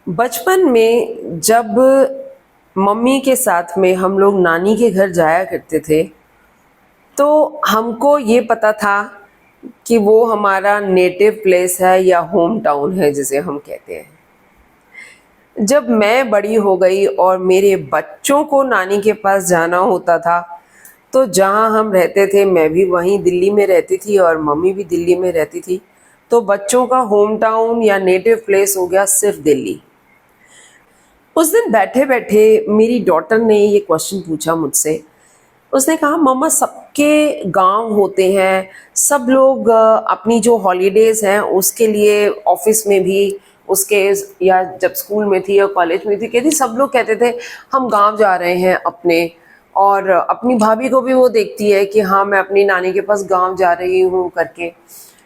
बचपन में जब मम्मी के साथ में हम लोग नानी के घर जाया करते थे तो हमको ये पता था कि वो हमारा नेटिव प्लेस है या होम टाउन है जिसे हम कहते हैं। जब मैं बड़ी हो गई और मेरे बच्चों को नानी के पास जाना होता था तो जहाँ हम रहते थे मैं भी वहीं दिल्ली में रहती थी और मम्मी भी दिल्ली में रहती थी। तो बच्चों का होम टाउन या नेटिव प्लेस हो गया सिर्फ दिल्ली। उस दिन बैठे बैठे मेरी डॉटर ने ये क्वेश्चन पूछा मुझसे। उसने कहा, मम्मा सबके गांव होते हैं, सब लोग अपनी जो हॉलीडेज हैं उसके लिए ऑफिस में भी उसके या जब स्कूल में थी या कॉलेज में थी कहती सब लोग कहते थे हम गांव जा रहे हैं अपने। और अपनी भाभी को भी वो देखती है कि हाँ मैं अपनी नानी के पास गांव जा रही हूँ करके।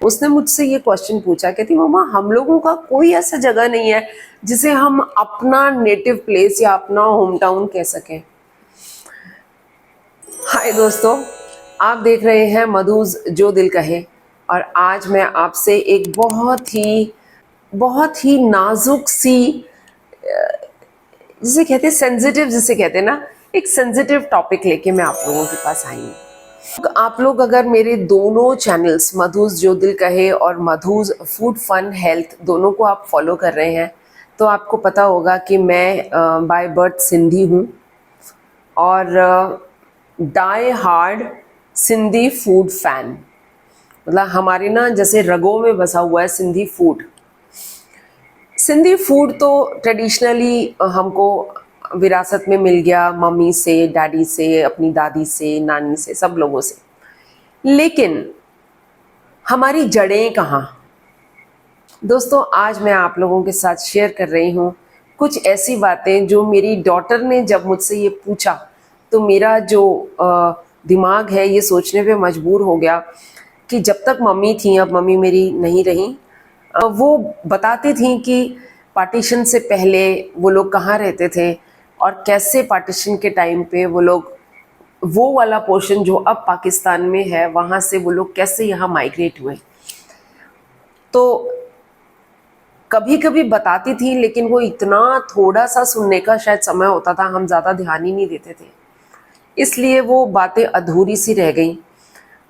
उसने मुझसे ये क्वेश्चन पूछा, कहती मम्मा हम लोगों का कोई ऐसा जगह नहीं है जिसे हम अपना नेटिव प्लेस या अपना होम टाउन कह सकें। हाय दोस्तों, आप देख रहे हैं मधुज जो दिल कहे और आज मैं आपसे एक बहुत ही नाजुक सी जिसे कहते हैं सेंसिटिव, जिसे कहते हैं ना, एक सेंसिटिव टॉपिक लेके मैं आप लोगों के पास आई हूँ। आप लोग अगर मेरे दोनों चैनल्स मधुज जो दिल कहे और मधुज फूड फन हेल्थ दोनों को आप फॉलो कर रहे हैं तो आपको पता होगा कि मैं बाय बर्थ सिंधी हूँ और die hard Sindhi food fan. मतलब हमारे ना जैसे रगों में बसा हुआ है सिंधी फूड। सिंधी फूड तो ट्रेडिशनली हमको विरासत में मिल गया, मम्मी से, डैडी से, अपनी दादी से, नानी से, सब लोगों से। लेकिन हमारी जड़ें कहाँ? दोस्तों आज मैं आप लोगों के साथ शेयर कर रही हूँ कुछ ऐसी बातें जो मेरी डॉटर ने जब मुझसे ये पूछा तो मेरा जो दिमाग है ये सोचने पे मजबूर हो गया कि जब तक मम्मी थी, अब मम्मी मेरी नहीं रही, वो बताती थी कि पार्टीशन से पहले वो लोग कहाँ रहते थे और कैसे पार्टीशन के टाइम पे वो लोग वो वाला पोर्शन जो अब पाकिस्तान में है वहाँ से वो लोग कैसे यहाँ माइग्रेट हुए। तो कभी कभी बताती थी लेकिन वो इतना थोड़ा सा सुनने का शायद समय होता था, हम ज़्यादा ध्यान ही नहीं देते थे, इसलिए वो बातें अधूरी सी रह गई।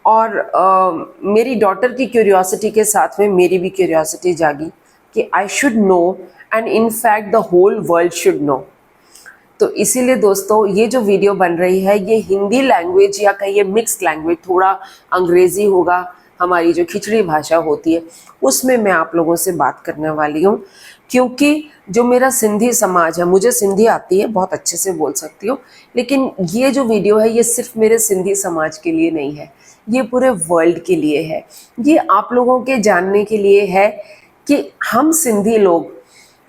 और मेरी डॉटर की क्यूरियोसिटी के साथ में मेरी भी क्यूरियोसिटी जागी कि I should know and in fact the whole world should know. तो इसीलिए दोस्तों ये जो वीडियो बन रही है ये हिंदी लैंग्वेज या कहिए मिक्स्ड लैंग्वेज, थोड़ा अंग्रेजी होगा, हमारी जो खिचड़ी भाषा होती है उसमें मैं आप लोगों से बात करने वाली हूँ। क्योंकि जो मेरा सिंधी समाज है, मुझे सिंधी आती है, बहुत अच्छे से बोल सकती हूँ, लेकिन ये जो वीडियो है ये सिर्फ मेरे सिंधी समाज के लिए नहीं है, ये पूरे वर्ल्ड के लिए है। ये आप लोगों के जानने के लिए है कि हम सिंधी लोग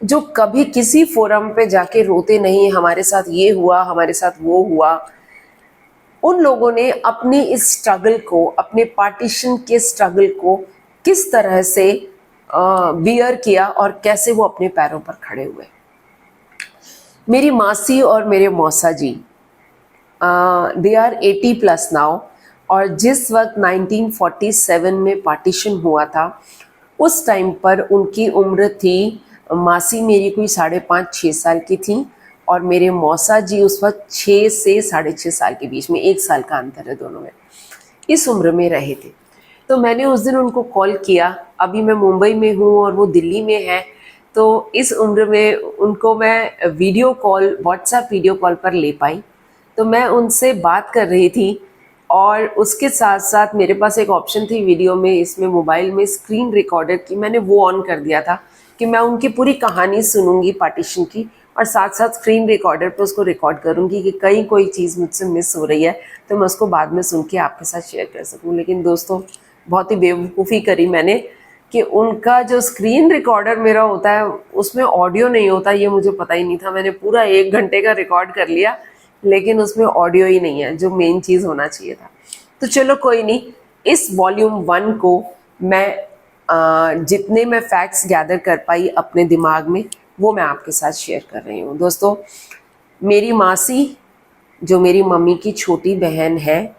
जो कभी किसी फोरम पे जाके रोते नहीं हमारे साथ ये हुआ, हमारे साथ वो हुआ, उन लोगों ने अपनी इस स्ट्रगल को, अपने पार्टीशन के स्ट्रगल को किस तरह से बियर किया और कैसे वो अपने पैरों पर खड़े हुए। मेरी मासी और मेरे मौसा जी दे आर 80+ नाउ और जिस वक्त 1947 में पार्टीशन हुआ था उस टाइम पर उनकी उम्र थी, मासी मेरी कोई 5.5-6 साल की थी और मेरे मौसा जी उस वक्त 6 से 6.5 साल के बीच में, 1 साल का अंतर है दोनों में, इस उम्र में रहे थे। तो मैंने उस दिन उनको कॉल किया, अभी मैं मुंबई में हूँ और वो दिल्ली में है, तो इस उम्र में उनको मैं video call, WhatsApp video call पर ले पाई। तो मैं उनसे बात कर रही थी और उसके साथ साथ मेरे पास एक ऑप्शन थी वीडियो में, इसमें मोबाइल में स्क्रीन रिकॉर्डर की, मैंने वो ऑन कर दिया था कि मैं उनकी पूरी कहानी सुनूंगी पार्टीशन की और साथ साथ स्क्रीन रिकॉर्डर पे उसको रिकॉर्ड करूंगी कि कहीं कोई चीज़ मुझसे मिस हो रही है तो मैं उसको बाद में सुन के आपके साथ शेयर कर सकूं। लेकिन दोस्तों बहुत ही बेवकूफ़ी करी मैंने कि उनका जो स्क्रीन रिकॉर्डर मेरा होता है उसमें ऑडियो नहीं होता, ये मुझे पता ही नहीं था। मैंने पूरा 1 घंटे का रिकॉर्ड कर लिया लेकिन उसमें ऑडियो ही नहीं है जो मेन चीज़ होना चाहिए था। तो चलो कोई नहीं, इस वॉल्यूम 1 को मैं जितने मैं फैक्ट्स गैदर कर पाई अपने दिमाग में वो मैं आपके साथ शेयर कर रही हूँ। दोस्तों मेरी मासी जो मेरी मम्मी की छोटी बहन है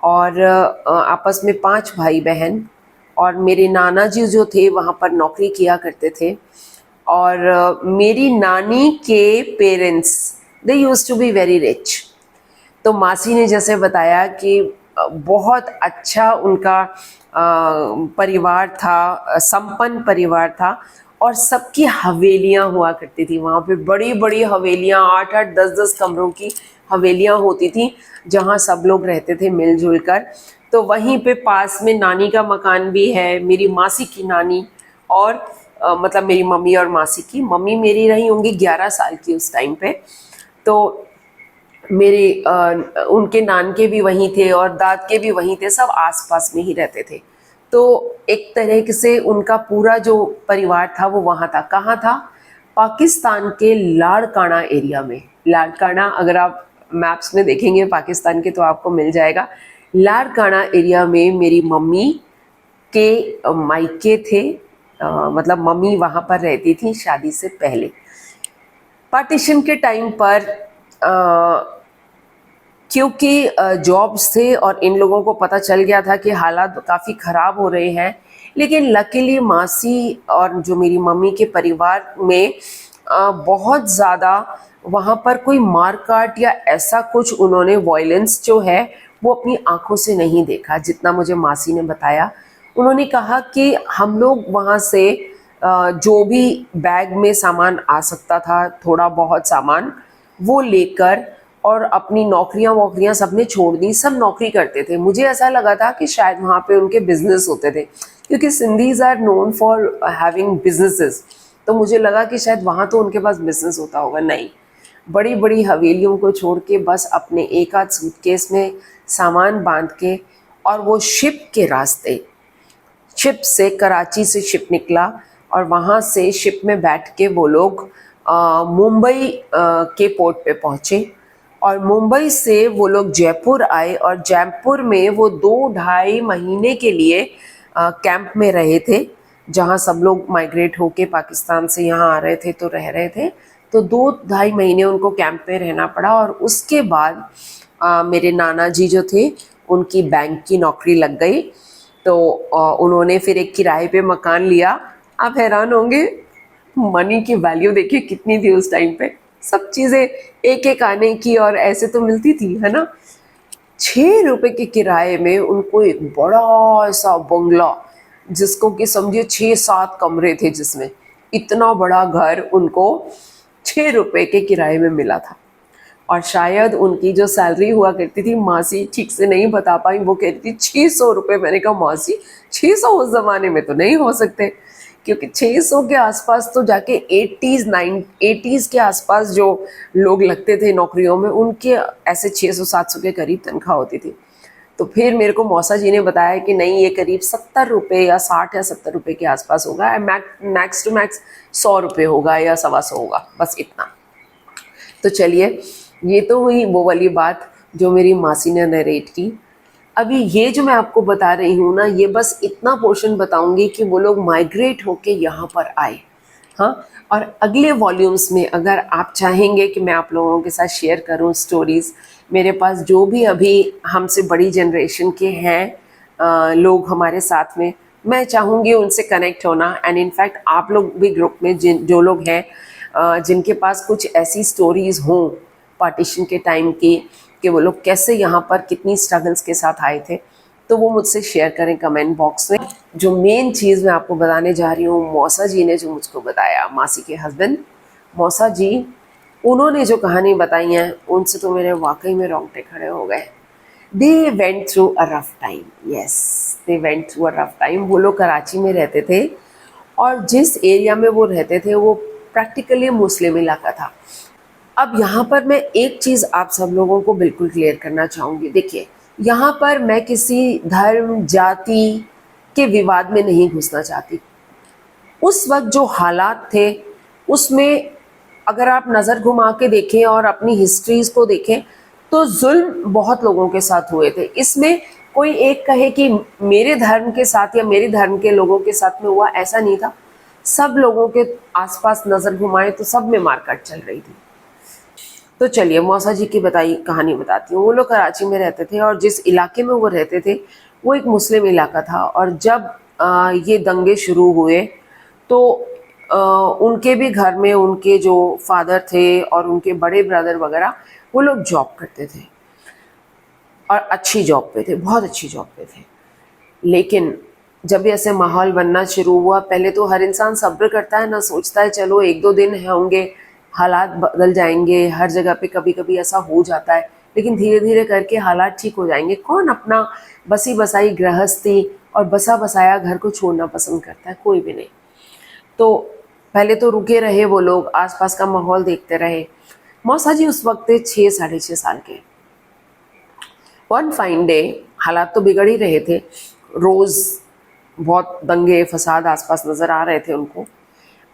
और आपस में 5 भाई बहन, और मेरे नाना जी जो थे वहाँ पर नौकरी किया करते थे और मेरी नानी के parents they used to be very rich. तो मासी ने जैसे बताया कि बहुत अच्छा उनका परिवार था, संपन्न परिवार था, और सबकी हवेलियां हुआ करती थी। वहाँ पे बड़ी बड़ी हवेलियां, 8-8 10-10 कमरों की हवेलियां होती थी जहाँ सब लोग रहते थे मिलजुल कर। तो वहीं पे पास में नानी का मकान भी है, मेरी मासी की नानी, और मतलब मेरी मम्मी और मासी की। मम्मी मेरी रही होंगी 11 साल की उस टाइम पे। तो मेरे उनके नानके भी वहीं थे और दाद के भी वहीं थे, सब आसपास में ही रहते थे। तो एक तरह से उनका पूरा जो परिवार था वो वहाँ था। कहाँ था? पाकिस्तान के लाड़काना एरिया में। लाड़काना अगर आप मैप्स में देखेंगे पाकिस्तान के तो आपको मिल जाएगा। लाड़काना एरिया में मेरी मम्मी के मायके थे, मतलब मम्मी वहाँ पर रहती थी शादी से पहले। पार्टीशन के टाइम पर क्योंकि जॉब्स थे और इन लोगों को पता चल गया था कि हालात काफ़ी ख़राब हो रहे हैं, लेकिन लकीली मासी और जो मेरी मम्मी के परिवार में बहुत ज़्यादा वहाँ पर कोई मारकाट या ऐसा कुछ उन्होंने वायलेंस जो है वो अपनी आंखों से नहीं देखा, जितना मुझे मासी ने बताया। उन्होंने कहा कि हम लोग वहाँ से जो भी बैग में सामान आ सकता था, थोड़ा बहुत सामान, वो लेकर और अपनी नौकरियां वोकरियां सबने छोड़ दी। सब नौकरी करते थे। मुझे ऐसा लगा था कि शायद वहाँ पे उनके बिजनेस होते थे, क्योंकि Sindhis are known for having businesses. तो मुझे लगा कि शायद वहाँ तो उनके पास बिजनेस होता होगा। नहीं, बड़ी बड़ी हवेलियों को छोड़ के बस अपने एक आध सूटकेस में सामान बांध के, और वो शिप के रास्ते, शिप से, कराची से शिप निकला और वहाँ से शिप में बैठ के वो लोग मुंबई के पोर्ट पे पहुँचे, और मुंबई से वो लोग जयपुर आए, और जयपुर में वो 2-2.5 महीने के लिए कैंप में रहे थे, जहाँ सब लोग माइग्रेट होके पाकिस्तान से यहाँ आ रहे थे तो रह रहे थे। तो 2-2.5 महीने उनको कैंप में रहना पड़ा, और उसके बाद मेरे नाना जी जो थे उनकी बैंक की नौकरी लग गई। तो उन्होंने फिर एक किराए पे मकान लिया। आप हैरान होंगे, मनी की वैल्यू देखिए कितनी थी उस टाइम पे। सब चीज़ें एक एक आने की और ऐसे तो मिलती थी, है ना। 6 रुपए के किराए में उनको एक बड़ा सा बंगला, जिसको कि समझिए 6-7 कमरे थे, जिसमें इतना बड़ा घर उनको 6 रुपए के किराए में मिला था। और शायद उनकी जो सैलरी हुआ करती थी, मासी ठीक से नहीं बता पाई, वो कहती थी 600 रुपये। मैंने कहा मासी 600 उस ज़माने में तो नहीं हो सकते, क्योंकि 600 के आसपास तो जाके 80s के आसपास जो लोग लगते थे नौकरियों में, उनके ऐसे 600-700 के करीब तनख्वाह होती थी। तो फिर मेरे को मौसा जी ने बताया कि नहीं, ये करीब 70 रुपये या 60 या 70 रुपये के आसपास होगा, मैक्स टू मैक्स 100 रुपये होगा या 125 होगा, बस इतना। तो चलिए, ये तो हुई वो वाली बात जो मेरी मासी ने नरेट की। अभी ये जो मैं आपको बता रही हूँ ना, ये बस इतना पोर्शन बताऊंगी कि वो लोग माइग्रेट होके यहाँ पर आए। हाँ, और अगले वॉल्यूम्स में अगर आप चाहेंगे कि मैं आप लोगों के साथ शेयर करूँ स्टोरीज़, मेरे पास जो भी अभी हमसे बड़ी जनरेशन के हैं लोग हमारे साथ में, मैं चाहूँगी उनसे कनेक्ट होना। एंड इनफैक्ट आप लोग भी ग्रुप में जो लोग हैं जिनके पास कुछ ऐसी स्टोरीज़ हों पार्टीशन के टाइम की, कि वो लोग कैसे यहाँ पर कितनी स्ट्रगल्स के साथ आए थे, तो वो मुझसे शेयर करें कमेंट बॉक्स में। जो मेन चीज़ मैं आपको बताने जा रही हूँ, मौसा जी ने जो मुझको बताया, मासी के हस्बैंड मौसा जी, उन्होंने जो कहानी बताई हैं, उनसे तो मेरे वाकई में रोंगटे खड़े हो गए। They went through a rough time, yes, they went through a rough time. वो लोग कराची में रहते थे, और जिस एरिया में वो रहते थे वो प्रैक्टिकली मुस्लिम इलाका था। अब यहाँ पर मैं एक चीज़ आप सब लोगों को बिल्कुल क्लियर करना चाहूँगी। देखिए, यहाँ पर मैं किसी धर्म जाति के विवाद में नहीं घुसना चाहती। उस वक्त जो हालात थे उसमें अगर आप नज़र घुमा के देखें और अपनी हिस्ट्रीज को देखें, तो जुल्म बहुत लोगों के साथ हुए थे। इसमें कोई एक कहे कि मेरे धर्म के साथ या मेरे धर्म के लोगों के साथ में हुआ, ऐसा नहीं था। सब लोगों के आसपास नज़र घुमाए तो सब में मारकाट चल रही थी। तो चलिए, मौसा जी की बताई कहानी बताती हूँ। वो लोग कराची में रहते थे, और जिस इलाके में वो रहते थे वो एक मुस्लिम इलाका था। और जब ये दंगे शुरू हुए तो उनके भी घर में उनके जो फादर थे और उनके बड़े ब्रदर वगैरह वो लोग जॉब करते थे और अच्छी जॉब पे थे, बहुत अच्छी जॉब पे थे। लेकिन जब भी ऐसे माहौल बनना शुरू हुआ, पहले तो हर इंसान सब्र करता है ना, सोचता है चलो एक दो दिन होंगे, हालात बदल जाएंगे, हर जगह पे कभी कभी ऐसा हो जाता है, लेकिन धीरे धीरे करके हालात ठीक हो जाएंगे। कौन अपना बसी बसाई गृहस्थी और बसा बसाया घर को छोड़ना पसंद करता है? कोई भी नहीं। तो पहले तो रुके रहे वो लोग, आसपास का माहौल देखते रहे। मौसा जी उस वक्त थे 6 साढ़े 6 साल के। वन फाइन डे, हालात तो बिगड़ ही रहे थे, रोज बहुत दंगे फसाद आसपास नजर आ रहे थे उनको।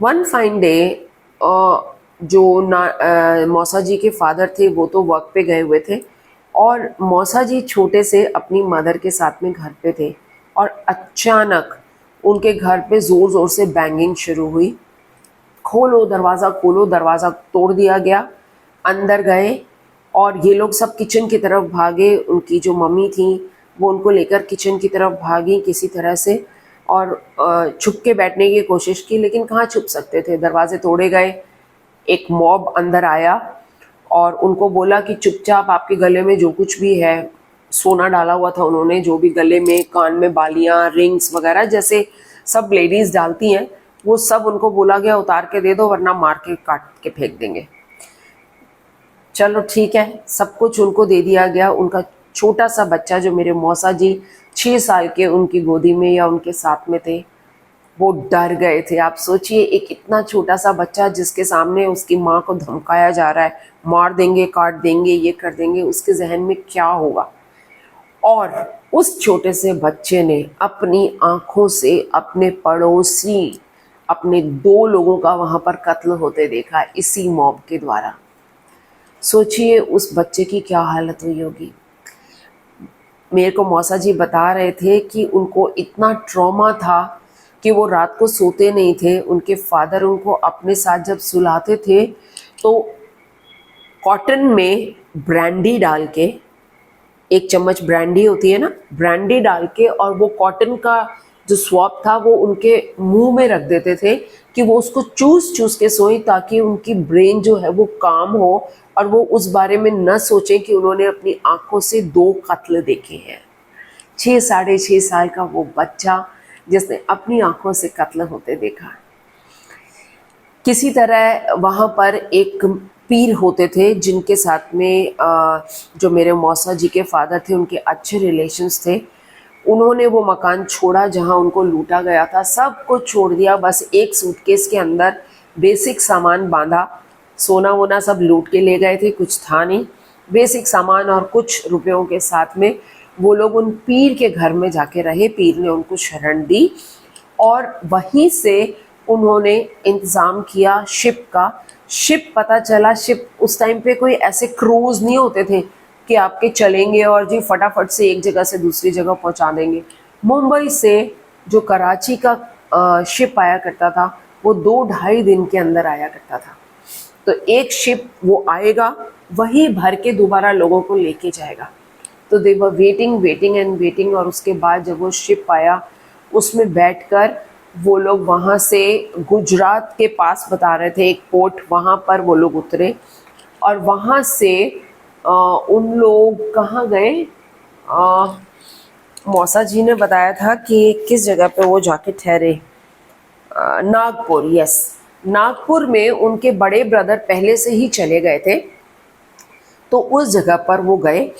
वन फाइन डे जो मौसा जी के फादर थे वो तो वर्क पे गए हुए थे और मौसा जी छोटे से अपनी मदर के साथ में घर पे थे और अचानक उनके घर पे जोर जोर से बैंगिंग शुरू हुई। खोलो दरवाज़ा, खोलो दरवाज़ा, तोड़ दिया गया। अंदर गए और ये लोग सब किचन की तरफ भागे। उनकी जो मम्मी थी वो उनको लेकर किचन की तरफ भागी किसी तरह से और छुप के बैठने की कोशिश की, लेकिन कहाँ छुप सकते थे, दरवाजे तोड़े गए। एक मॉब अंदर आया और उनको बोला कि चुपचाप आपके गले में जो कुछ भी है, सोना डाला हुआ था उन्होंने, जो भी गले में, कान में बालियां, रिंग्स वगैरह जैसे सब लेडीज डालती हैं, वो सब उनको बोला गया उतार के दे दो वरना मार के काट के फेंक देंगे। चलो ठीक है, सब कुछ उनको दे दिया गया। उनका छोटा सा बच्चा जो मेरे मौसा जी 6 साल के उनकी गोदी में या उनके साथ में थे, वो डर गए थे। आप सोचिए, एक इतना छोटा सा बच्चा जिसके सामने उसकी माँ को धमकाया जा रहा है, मार देंगे, काट देंगे, ये कर देंगे, उसके जहन में क्या होगा। और उस छोटे से बच्चे ने अपनी आंखों से अपने पड़ोसी, अपने 2 लोगों का वहां पर कत्ल होते देखा इसी मॉब के द्वारा। सोचिए उस बच्चे की क्या हालत हुई होगी। मेरे को मौसा जी बता रहे थे कि उनको इतना ट्रॉमा था कि वो रात को सोते नहीं थे। उनके फादर उनको अपने साथ जब सुलाते थे तो कॉटन में ब्रांडी डाल के, 1 चम्मच ब्रांडी होती है ना, ब्रांडी डाल के, और वो कॉटन का जो स्वैब था वो उनके मुंह में रख देते थे कि वो उसको चूस चूस के सोएं ताकि उनकी ब्रेन जो है वो काम हो और वो उस बारे में न सोचें कि उन्होंने अपनी आंखों से 2 कत्ल देखे हैं। 6 साढ़े 6 साल का वो बच्चा जिसने अपनी आंखों से कत्ल होते देखा। किसी तरह वहाँ पर एक पीर होते थे जिनके साथ में जो मेरे मौसा जी के फादर थे उनके अच्छे रिलेशंस थे। उन्होंने वो मकान छोड़ा जहाँ उनको लूटा गया था, सब कुछ छोड़ दिया, बस एक सूटकेस के अंदर बेसिक सामान बांधा। सोना वोना सब लूट के ले गए थे, कुछ था नहीं, बेसिक सामान और कुछ रुपयों के साथ में वो लोग उन पीर के घर में जाके रहे। पीर ने उनको शरण दी और वहीं से उन्होंने इंतज़ाम किया शिप का। शिप, पता चला शिप, उस टाइम पे कोई ऐसे क्रूज नहीं होते थे कि आपके चलेंगे और जी फटाफट से एक जगह से दूसरी जगह पहुंचा देंगे। मुंबई से जो कराची का शिप आया करता था वो 2-2.5 दिन के अंदर आया करता था। तो एक शिप वो आएगा, वही भर के दोबारा लोगों को लेके जाएगा। तो they were waiting waiting and waiting, और उसके बाद जब वो शिप आया उसमें बैठकर वो लोग वहाँ से गुजरात के पास बता रहे थे एक पोर्ट, वहाँ पर वो लोग उतरे और वहाँ से उन लोग कहाँ गए, मौसा जी ने बताया था कि किस जगह पे वो जाके ठहरे, नागपुर। यस, नागपुर में उनके बड़े ब्रदर पहले से ही चले गए थे, तो उस जगह पर वो गए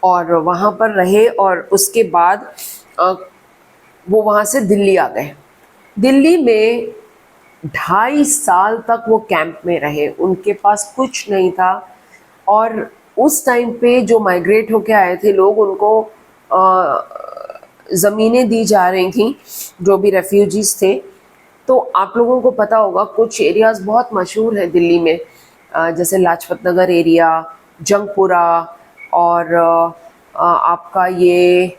और वहाँ पर रहे और उसके बाद वो वहाँ से दिल्ली आ गए। दिल्ली में 2.5 साल तक वो कैंप में रहे। उनके पास कुछ नहीं था और उस टाइम पे जो माइग्रेट होके आए थे लोग, उनको ज़मीनें दी जा रही थी, जो भी रेफ्यूजीज थे। तो आप लोगों को पता होगा कुछ एरियाज़ बहुत मशहूर हैं दिल्ली में, जैसे लाजपत नगर एरिया, जंगपुरा और आपका ये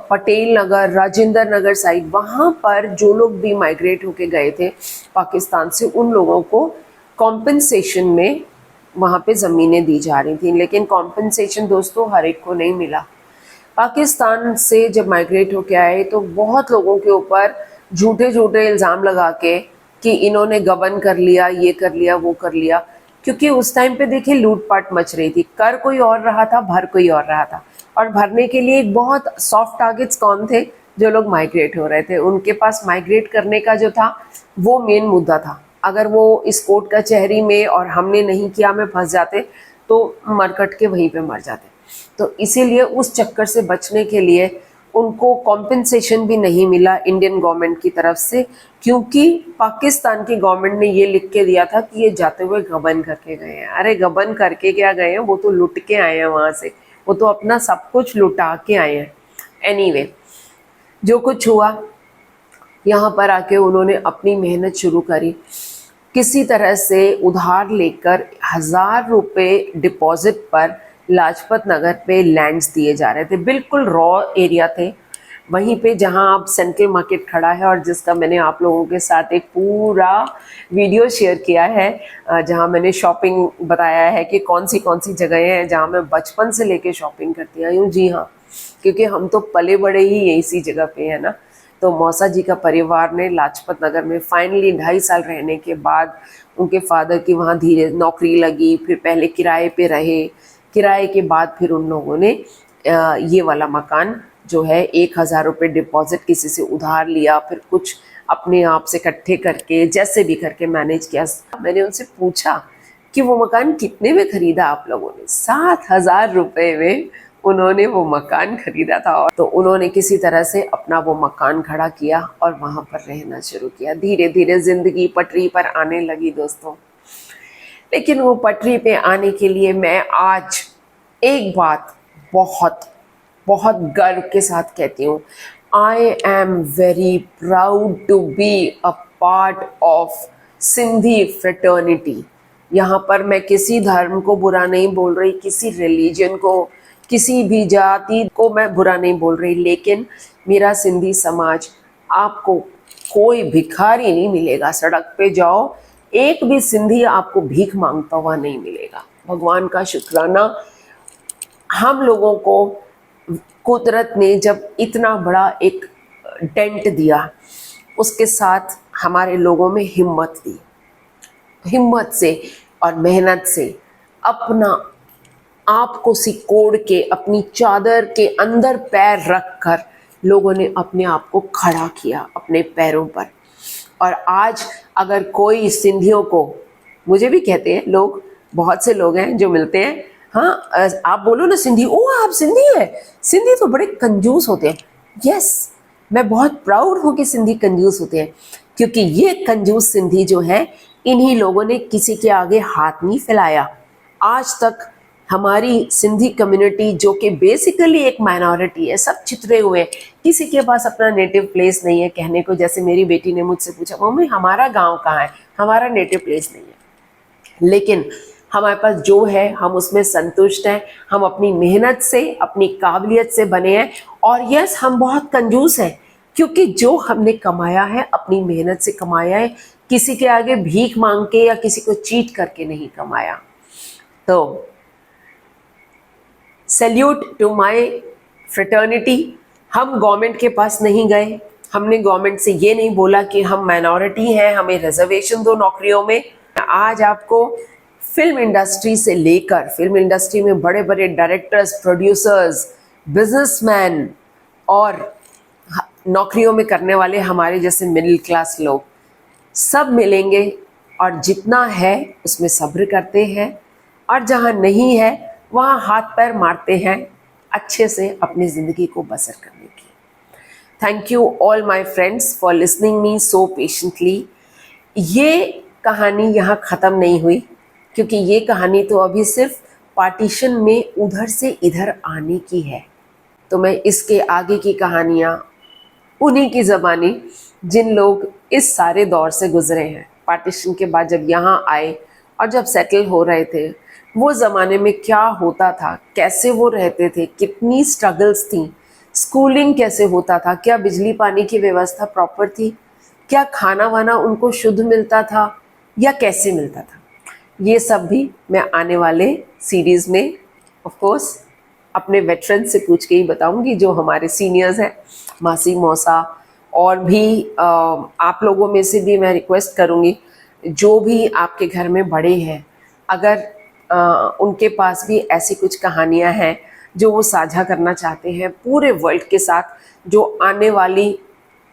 पटेल नगर, राजेंद्र नगर साइड। वहाँ पर जो लोग भी माइग्रेट होके गए थे पाकिस्तान से, उन लोगों को कॉम्पेंसेशन में वहाँ पे ज़मीनें दी जा रही थी। लेकिन कॉम्पेंसेशन दोस्तों हर एक को नहीं मिला। पाकिस्तान से जब माइग्रेट होके आए तो बहुत लोगों के ऊपर झूठे झूठे इल्ज़ाम लगा के कि इन्होंने गबन कर लिया, ये कर लिया, वो कर लिया, क्योंकि उस टाइम पे देखिए लूटपाट मच रही थी, कर कोई और रहा था, भर कोई और रहा था। और भरने के लिए एक बहुत सॉफ्ट टारगेट्स कौन थे? जो लोग माइग्रेट हो रहे थे, उनके पास माइग्रेट करने का जो था वो मेन मुद्दा था। अगर वो इस कोर्ट कचहरी में और हमने नहीं किया में फंस जाते तो मरकट के वहीं पे मर जाते। तो इसीलिए उस चक्कर से बचने के लिए उनको कॉम्पेंसेशन भी नहीं मिला इंडियन गवर्नमेंट की तरफ से, क्योंकि पाकिस्तान की गवर्नमेंट ने ये लिख के दिया था कि ये जाते हुए गबन करके गए हैं। अरे गबन करके क्या गए हैं, वो तो लुट के आए हैं वहाँ से, वो तो अपना सब कुछ लुटा के आए हैं। एनीवे, जो कुछ हुआ, यहाँ पर आके उन्होंने अपनी मेहनत शुरू करी। किसी तरह से उधार लेकर 1000 रुपये डिपॉजिट पर लाजपत नगर पे लैंड्स दिए जा रहे थे। बिल्कुल रॉ एरिया थे, वहीं पे जहां आप सेंट्रल मार्केट खड़ा है और जिसका मैंने आप लोगों के साथ एक पूरा वीडियो शेयर किया है, जहां मैंने शॉपिंग बताया है कि कौन सी जगहें हैं जहां मैं बचपन से लेके शॉपिंग करती आई हूँ। जी हाँ, क्योंकि हम तो पले बड़े ही इसी जगह पे है ना। तो मौसा जी का परिवार ने लाजपत नगर में फाइनली 2.5 साल रहने के बाद उनके फादर की वहाँ धीरे नौकरी लगी, फिर पहले किराए पे रहे, किराए के बाद फिर उन लोगों ने ये वाला मकान जो है 1000 रुपये डिपॉजिट किसी से उधार लिया, फिर कुछ अपने आप से इकट्ठे करके जैसे भी करके मैनेज किया। मैंने उनसे पूछा कि वो मकान कितने में खरीदा आप लोगों ने? 7000 रुपये में उन्होंने वो मकान खरीदा था। और तो उन्होंने किसी तरह से अपना वो मकान खड़ा किया और वहाँ पर रहना शुरू किया। धीरे धीरे जिंदगी पटरी पर आने लगी दोस्तों। लेकिन वो पटरी पे आने के लिए मैं आज एक बात बहुत बहुत गर्व के साथ कहती हूँ, I am very proud to be a part of Sindhi fraternity. यहाँ पर मैं किसी धर्म को बुरा नहीं बोल रही, किसी रिलीजन को, किसी भी जाति को मैं बुरा नहीं बोल रही, लेकिन मेरा सिंधी समाज, आपको कोई भिखारी नहीं मिलेगा। सड़क पे जाओ, एक भी सिंधी आपको भीख मांगता हुआ नहीं मिलेगा। भगवान का शुक्राना, हम लोगों को कुदरत ने जब इतना बड़ा एक डेंट दिया, उसके साथ हमारे लोगों में हिम्मत दी। हिम्मत से और मेहनत से अपना आप को सिकोड़ के अपनी चादर के अंदर पैर रखकर लोगों ने अपने आप को खड़ा किया अपने पैरों पर। और आज अगर कोई सिंधियों को, मुझे भी कहते हैं लोग, बहुत से लोग हैं जो मिलते हैं, हाँ आप बोलो ना सिंधी, ओ आप सिंधी है, सिंधी तो बड़े कंजूस होते हैं। यस, मैं बहुत प्राउड हूँ कि सिंधी कंजूस होते हैं, क्योंकि ये कंजूस सिंधी जो है, इन्हीं लोगों ने किसी के आगे हाथ नहीं फैलाया। आज तक हमारी सिंधी कम्युनिटी, जो कि बेसिकली एक माइनॉरिटी है, सब छितरे हुए हैं, किसी के पास अपना नेटिव प्लेस नहीं है कहने को। जैसे मेरी बेटी ने मुझसे पूछा, मम्मी हमारा गांव कहाँ है? हमारा नेटिव प्लेस नहीं है, लेकिन हमारे पास जो है हम उसमें संतुष्ट हैं। हम अपनी मेहनत से, अपनी काबिलियत से बने हैं। और यस, हम बहुत कंजूस हैं, क्योंकि जो हमने कमाया है अपनी मेहनत से कमाया है, किसी के आगे भीख मांग के या किसी को चीट करके नहीं कमाया। तो सैल्यूट टू माय फ्रेटर्निटी। हम गवर्नमेंट के पास नहीं गए, हमने गवर्नमेंट से ये नहीं बोला कि हम माइनॉरिटी हैं, हमें रिजर्वेशन दो नौकरियों में। आज आपको फिल्म इंडस्ट्री से लेकर, फिल्म इंडस्ट्री में बड़े बड़े डायरेक्टर्स, प्रोड्यूसर्स, बिजनेसमैन और नौकरियों में करने वाले हमारे जैसे मिडिल क्लास लोग सब मिलेंगे, और जितना है उसमें सब्र करते हैं, और जहाँ नहीं है वहाँ हाथ पैर मारते हैं अच्छे से अपनी ज़िंदगी को बसर करने की। Thank you all my friends for listening me so patiently. ये कहानी यहाँ ख़त्म नहीं हुई, क्योंकि ये कहानी तो अभी सिर्फ पार्टीशन में उधर से इधर आने की है। तो मैं इसके आगे की कहानियाँ उन्हीं की ज़बानी, जिन लोग इस सारे दौर से गुजरे हैं, पार्टीशन के बाद जब यहाँ आए और जब सेटल हो रहे थे, वो ज़माने में क्या होता था, कैसे वो रहते थे, कितनी स्ट्रगल्स थी, स्कूलिंग कैसे होता था, क्या बिजली पानी की व्यवस्था प्रॉपर थी, क्या खाना वाना उनको शुद्ध मिलता था या कैसे मिलता था, ये सब भी मैं आने वाले सीरीज़ में ऑफ कोर्स अपने वेटरन से पूछ के ही बताऊंगी, जो हमारे सीनियर्स हैं, मासी मौसा और भी आप लोगों में से भी मैं रिक्वेस्ट करूँगी, जो भी आपके घर में बड़े हैं, अगर उनके पास भी ऐसी कुछ कहानियाँ हैं जो वो साझा करना चाहते हैं पूरे वर्ल्ड के साथ, जो आने वाली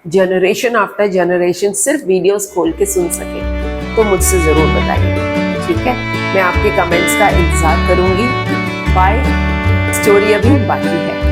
जनरेशन आफ्टर जनरेशन सिर्फ वीडियोस खोल के सुन सके, तो मुझसे ज़रूर बताइए, ठीक है। मैं आपके कमेंट्स का इंतज़ार करूँगी। बाय। स्टोरी अभी बाकी है।